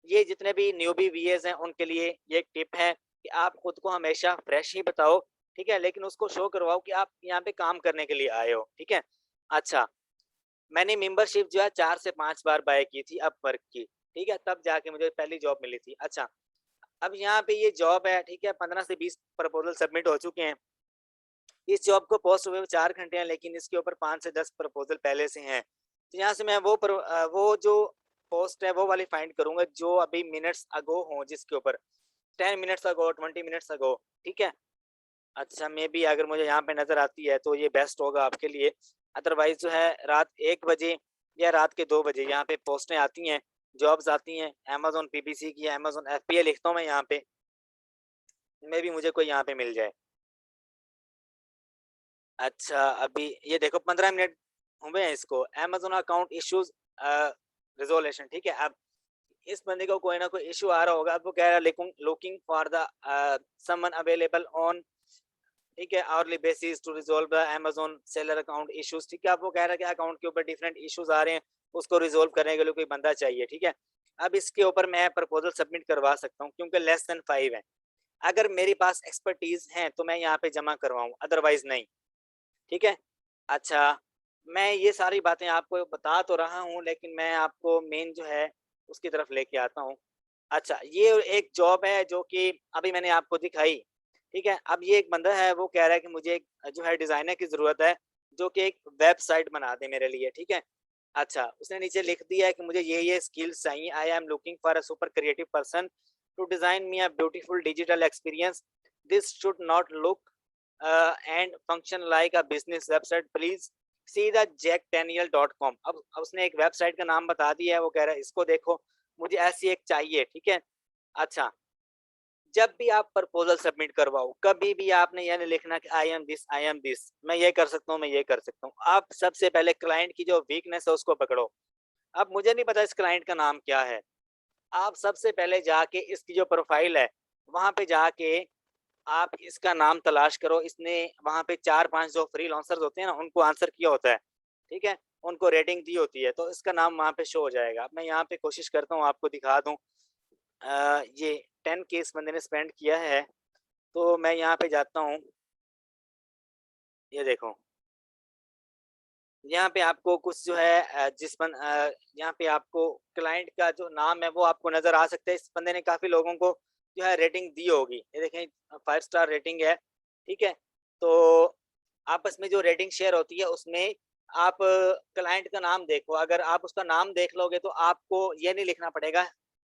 ये जितने भी न्यूबी वीएज़ हैं, उनके लिए ये एक टिप है कि आप खुद को हमेशा फ्रेश ही बताओ, ठीक है? लेकिन उसको शो करवाओ कि आप यहाँ पे काम करने के लिए आए हो, ठीक है? अच्छा, मैंने मेंबरशिप जो है 4 से 5 बार बाय की थी अपवर्क की, ठीक है? तब जाके मुझे पहली जॉब मिली थी। अच्छा, अब यहाँ पे ये जॉब है, ठीक है? 15 से 20 प्रपोज़ल सबमिट हो चुके हैं। इस जॉब को पोस्ट हुए हुए 4 घंटे हैं, लेकिन इसके ऊपर 5 से 10 प्रपोज़ल पहले से हैं। तो यहाँ से मैं वो जो पोस्ट है, वो वाली फाइंड करूँगा जो अभी मिनट्स अगो हों, जिसके ऊपर 10 मिनट्स अगो, 20 मिनट्स अगो, ठीक है? अच्छा, मेबी अगर मुझे यहाँ पे नज़र आती है तो ये बेस्ट होगा आपके लिए। अदरवाइज़ जो है रात 1 बजे या रात के 2 बजे यहाँ पे पोस्टें आती हैं, जॉब्स आती हैं, अमेज़न पीपीसी की, अमेज़न एफपीए लिखता हूँ मैं यहाँ पे, मेबी मुझे कोई यहाँ पे मिल जाए। अच्छा, अभी ये देखो 15 मिनट हुए हैं इसको, अमेज़न अकाउंट इश्यूज़ रिज़ॉल्यूशन, ठीक है? अब इस बंदे को कोई ना कोई इश्यू आ रहा होगा, अब वो कह रहा है looking for the someone available on, ठीक है, hourly basis to resolve the Amazon seller account issues, ठीक है? अब वो कह रहा है कि अकाउंट के ऊपर डिफरेंट इश्यूज़ आ रहे हैं, उसको रिज़ॉल्व करने के लिए कोई बंदा चाहिए, ठीक है? अब इसके ऊपर मैं प्रपोज़ल सबमिट करवा सकता हूँ क्योंकि लेस देन 5 है। अगर मेरे पास एक्सपर्टीज़ है तो मैं यहाँ पे जमा करवाऊँ, अदरवाइज़ नहीं, ठीक है? अच्छा, मैं ये सारी बातें आपको बता तो रहा हूँ, लेकिन मैं आपको मेन जो है उसकी तरफ लेके आता हूँ। अच्छा, ये एक जॉब है जो कि अभी मैंने आपको दिखाई, ठीक है? अब ये एक बंदा है, वो कह रहा है कि मुझे एक जो है डिज़ाइनर की ज़रूरत है, जो कि एक वेबसाइट बना दे मेरे लिए, ठीक है? अच्छा, उसने नीचे लिख दिया है कि मुझे ये स्किल्स चाहिए। I am looking for a super creative person to design me a beautiful digital experience. This should not look and function like a business website. Please see the jackdaniel.com। अब उसने एक वेबसाइट का नाम बता दिया है, वो कह रहा है इसको देखो, मुझे ऐसी एक चाहिए, ठीक है? अच्छा, जब भी आप प्रपोज़ल सबमिट करवाओ, कभी भी आपने ये नहीं लिखना कि आई एम दिस, मैं ये कर सकता हूँ, मैं ये कर सकता हूँ। आप सबसे पहले क्लाइंट की जो वीकनेस है उसको पकड़ो। अब मुझे नहीं पता इस क्लाइंट का नाम क्या है। आप सबसे पहले जाके इसकी जो प्रोफ़ाइल है, वहाँ पे जाके आप इसका नाम तलाश करो। इसने वहाँ पे 4-5 जो फ्रीलांसर्स होते हैं ना, उनको आंसर किया होता है, ठीक है? उनको रेटिंग दी होती है, तो इसका नाम वहाँ पे शो हो जाएगा। मैं यहाँ पे कोशिश करता हूँ आपको दिखा दूँ। ये 10 के इस बंदे ने स्पेंड किया है, तो मैं यहाँ पे जाता हूँ, ये देखो, यहाँ पे आपको कुछ जो है यहाँ पे आपको क्लाइंट का जो नाम है वो आपको नज़र आ सकता है। इस बंदे ने काफ़ी लोगों को जो है रेटिंग दी होगी। ये देखें 5 स्टार रेटिंग है, ठीक है? तो आपस में जो रेटिंग शेयर होती है उसमें आप क्लाइंट का नाम देखो, अगर आप उसका नाम देख लोगे तो आपको ये नहीं लिखना पड़ेगा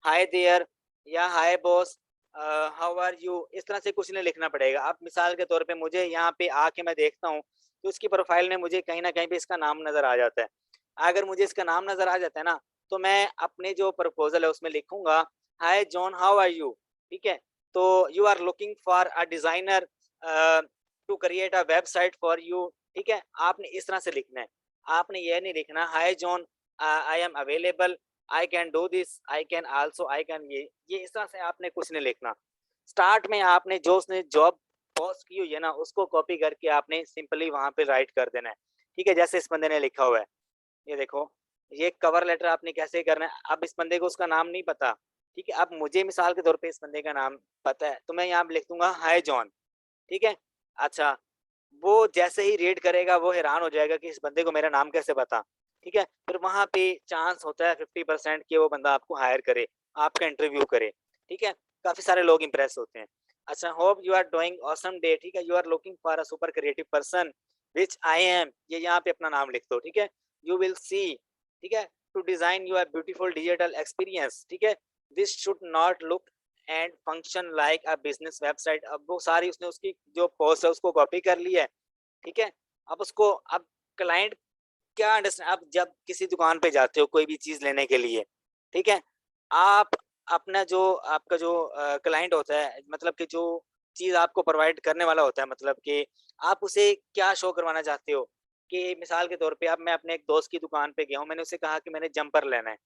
हाय देयर या हाय बॉस हाउ आर यू, इस तरह से कुछ नहीं लिखना पड़ेगा। आप मिसाल के तौर पे मुझे यहाँ पे आके मैं देखता हूँ तो उसकी प्रोफाइल में मुझे कहीं न कहीं पे इसका नाम नज़र आ जाता है। अगर मुझे इसका नाम नज़र आ जाता है ना, तो मैं अपने जो प्रपोज़ल है उसमें लिखूँगा, hi John how are you? ठीक है? तो you are looking for a designer to create a website for you, ठीक है? आपने इस तरह से लिखना है। आपने ये नहीं लिखना hi John I am available, I can do this, I can also, I can ये इस तरह से आपने कुछ नहीं लिखना। स्टार्ट में आपने जो उसने जॉब पोस्ट की हुई है ना, उसको कॉपी करके आपने सिंपली वहाँ पे राइट कर देना है। ठीक है? जैसे इस बंदे ने लिखा हुआ है, ये देखो, ये कवर लेटर आपने कैसे करना है, अब इस बंदे को उसका नाम नहीं पता, ठीक है? अब मुझे मिसाल के तौर पे इस बंदे का नाम पता है, तो मैं यहाँ पे लिख दूँगा हाय जॉन, ठीक है? अच्छा, वो जैसे ही रीड करेगा वो हैरान हो जाएगा कि इस बंदे को मेरा नाम कैसे पता, ठीक है? फिर वहाँ पे चांस होता है 50% कि वो बंदा आपको हायर करे, आपका इंटरव्यू करे, ठीक है? काफ़ी सारे लोग इम्प्रेस होते हैं। अच्छा, hope you are doing awesome day, ठीक है? You are looking for a super creative person which I am, ये यहाँ पे अपना नाम लिख दो, ठीक है? यू विल सी, ठीक है? To design your beautiful digital experience, ठीक है? This should not look and function like a business website. अब वो सारी उसने उसकी जो पोस्ट है उसको कॉपी कर ली है, ठीक है? अब क्लाइंट क्या अंडरस्टैंड, आप जब किसी दुकान पे जाते हो कोई भी चीज़ लेने के लिए, ठीक है? आप अपना जो आपका जो क्लाइंट होता है, मतलब कि जो चीज़ आपको प्रोवाइड करने वाला होता है, मतलब कि आप उसे क्या शो करवाना चाहते हो? कि मिसाल के तौर पे अब मैं अपने एक दोस्त की दुकान पे गया हूँ, मैंने उससे कहा कि मैंने जंपर लेना है।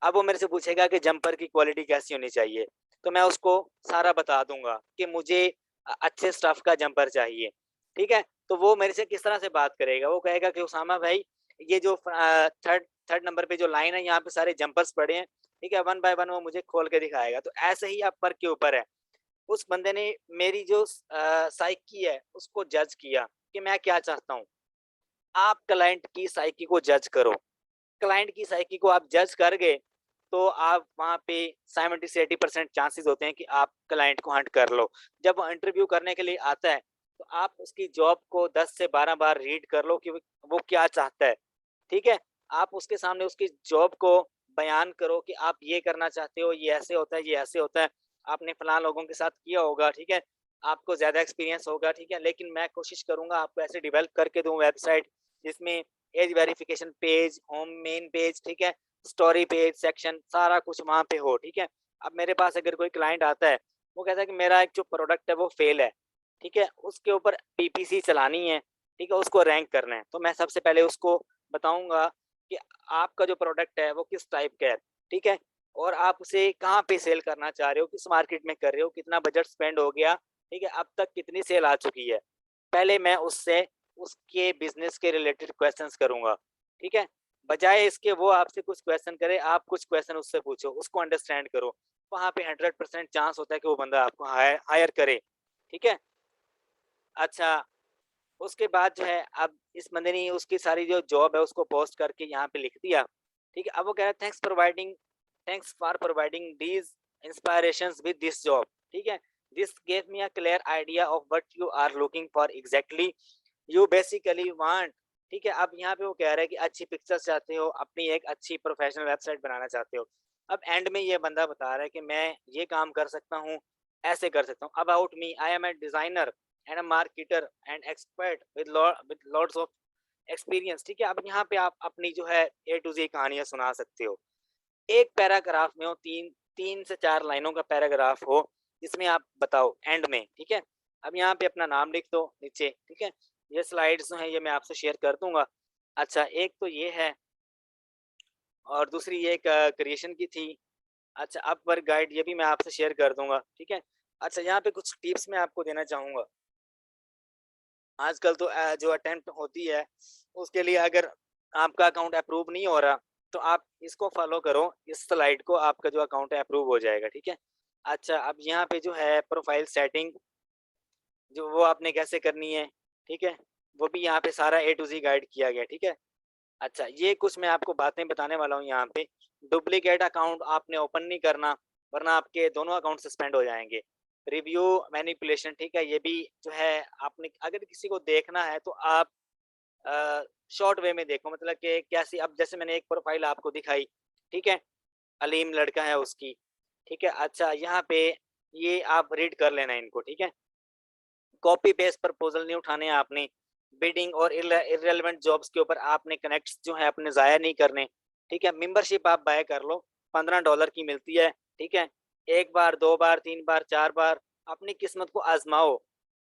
अब वो मेरे से पूछेगा कि जंपर की क्वालिटी कैसी होनी चाहिए? तो मैं उसको सारा बता दूँगा कि मुझे अच्छे स्टफ़ का जंपर चाहिए, ठीक है? तो वो मेरे से किस तरह से बात करेगा? वो कहेगा कि उसामा भाई, ये जो थर्ड थर्ड नंबर पे जो लाइन है यहाँ पे सारे जंपर्स पड़े हैं, ठीक है? वन बाय वन वो मुझे खोल के दिखाएगा। तो ऐसे ही अपर के ऊपर है। उस बंदे ने मेरी जो साइकी है उसको जज किया कि मैं क्या चाहता हूँ। आप क्लाइंट की साइकी को जज करो। क्लाइंट की साइकी को आप जज कर गए, तो आप वहाँ पे 70 से 80% चांसेस होते हैं कि आप क्लाइंट को हंट कर लो। जब वो इंटरव्यू करने के लिए आता है, तो आप उसकी जॉब को 10 से 12 बार रीड कर लो कि वो क्या चाहता है, ठीक है? आप उसके सामने उसकी जॉब को बयान करो कि आप ये करना चाहते हो, ये ऐसे होता है, ये ऐसे होता है। आपने फलाँ लोगों के साथ किया होगा, ठीक है? आपको ज़्यादा एक्सपीरियंस होगा, ठीक है? लेकिन मैं कोशिश करूँगा आपको ऐसे डेवलप करके दूँ वेबसाइट जिसमें age verification page, home main page, ठीक है? स्टोरी पेज, सेक्शन सारा कुछ वहाँ पे हो, ठीक है? अब मेरे पास अगर कोई क्लाइंट आता है, वो कहता है कि मेरा एक जो प्रोडक्ट है वो फेल है, ठीक है? उसके ऊपर पीपीसी चलानी है, ठीक है? उसको रैंक करना है। तो मैं सबसे पहले उसको बताऊँगा कि आपका जो प्रोडक्ट है वो किस टाइप का है, ठीक है? और आप उसे कहाँ पे सेल करना चाह रहे हो, किस मार्केट में कर रहे हो, कितना बजट स्पेंड हो गया, ठीक है? अब तक कितनी सेल आ चुकी है? पहले मैं उससे उसके बिज़नेस के रिलेटेड क्वेश्चंस करूँगा, ठीक है? बजाए इसके वो आपसे कुछ क्वेश्चन करे, आप कुछ क्वेश्चन उससे पूछो, उसको अंडरस्टैंड करो। वहाँ पे 100% चांस होता है कि वो बंदा आपको हायर करे, ठीक है? अच्छा, उसके बाद जो है अब इस बंदे ने उसकी सारी जो जॉब है उसको पोस्ट करके यहाँ पे लिख दिया, ठीक है? अब वो कह रहा है thanks for providing these inspirations with this job, ठीक है? This gave me a clear idea of what you are looking for exactly, you basically want, ठीक है? अब यहाँ पे वो कह रहा है कि अच्छी पिक्चर्स चाहते हो, अपनी एक अच्छी प्रोफेशनल वेबसाइट बनाना चाहते हो। अब एंड में ये बंदा बता रहा है कि मैं ये काम कर सकता हूँ, ऐसे कर सकता हूँ। About me, I am a designer and a marketer and expert with lots of experience, ठीक है? अब यहाँ पे आप अपनी जो है ए टू ज़ेड कहानियाँ सुना सकते हो। एक पैराग्राफ में हो, 3 से 4 लाइनों का पैराग्राफ हो, जिसमें आप बताओ एंड में, ठीक है? अब यहाँ पे अपना नाम लिख दो नीचे, ठीक है? ये स्लाइड्स जो हैं ये मैं आपसे शेयर कर दूँगा। अच्छा, एक तो ये है और दूसरी ये एक क्रिएशन की थी। अच्छा, अपवर्क गाइड ये भी मैं आपसे शेयर कर दूँगा, ठीक है? अच्छा, यहाँ पे कुछ टिप्स मैं आपको देना चाहूँगा। आजकल तो जो अटेम्प्ट होती है, उसके लिए अगर आपका अकाउंट अप्रूव नहीं हो रहा, तो आप इसको फ़ॉलो करो, इस स्लाइड को, आपका जो अकाउंट है अप्रूव हो जाएगा, ठीक है? अच्छा, अब यहाँ पे जो है प्रोफाइल सेटिंग, जो वो आपने कैसे करनी है, ठीक है? वो भी यहाँ पे सारा ए टू ज़ी गाइड किया गया है, ठीक है? अच्छा, ये कुछ मैं आपको बातें बताने वाला हूँ यहाँ पे। डुप्लीकेट अकाउंट आपने ओपन नहीं करना, वरना आपके दोनों अकाउंट सस्पेंड हो जाएँगे। रिव्यू मैनिपुलेशन, ठीक है? ये भी जो है आपने अगर किसी को देखना है तो आप शॉर्ट वे में देखो, मतलब कि कैसी, अब जैसे मैंने एक प्रोफ़ाइल आपको दिखाई, ठीक है? अलीम लड़का है उसकी, ठीक है? अच्छा, यहाँ पे ये आप रीड कर लेना इनको, ठीक है? कॉपी पेस्ट प्रपोज़ल नहीं उठाने आपने, बिडिंग और इर्रेलेवेंट जॉब्स के ऊपर आपने कनेक्ट्स जो है अपने ज़ाया नहीं करने, ठीक है? मेंबरशिप आप बाय कर लो, $15 की मिलती है, ठीक है? 1 बार, 2 बार, 3 बार, 4 बार अपनी किस्मत को आज़माओ,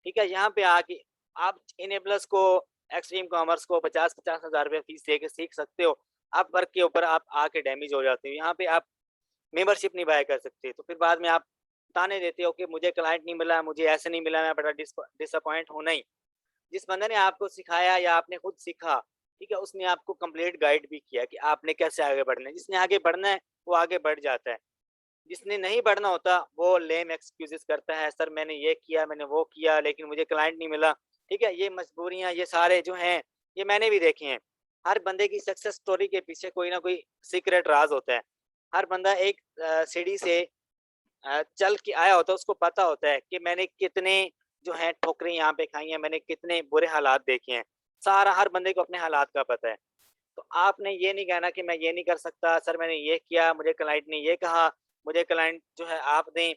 ठीक है? यहाँ पे आके आप इनेबलर्स को, एक्सट्रीम कॉमर्स को 50-50 हज़ार रुपए फीस दे के सीख सकते हो। अपवर्क के ऊपर आप आके डैमेज हो जाते हो। यहाँ पे आप मेंबरशिप नहीं बाय कर सकते, तो फिर बाद में आप ताने देते हो कि मुझे क्लाइंट नहीं मिला, मुझे ऐसे नहीं मिला, मैं बड़ा डिसअपॉइंट हूँ। नहीं, जिस बंदे ने आपको सिखाया या आपने खुद सीखा, ठीक है, उसने आपको कंप्लीट गाइड भी किया कि आपने कैसे आगे बढ़ना है। जिसने आगे बढ़ना है, वो आगे बढ़ जाता है। जिसने नहीं बढ़ना होता, वो लेम एक्सक्यूज़ेज़ करता है, सर मैंने ये किया, मैंने वो किया, लेकिन मुझे क्लाइंट नहीं मिला, ठीक है? ये मजबूरियाँ, ये सारे जो हैं, ये मैंने भी देखे हैं। हर बंदे की सक्सेस स्टोरी के पीछे कोई ना कोई सीक्रेट राज़ होता है। हर बंदा एक सीढ़ी से चल के आया होता है, उसको पता होता है कि मैंने कितने जो हैं ठोकरें यहाँ पे खाई हैं, मैंने कितने बुरे हालात देखे हैं। सारा हर बंदे को अपने हालात का पता है। तो आपने ये नहीं कहना कि मैं ये नहीं कर सकता, सर मैंने ये किया, मुझे क्लाइंट ने ये कहा, मुझे क्लाइंट जो है आप दें।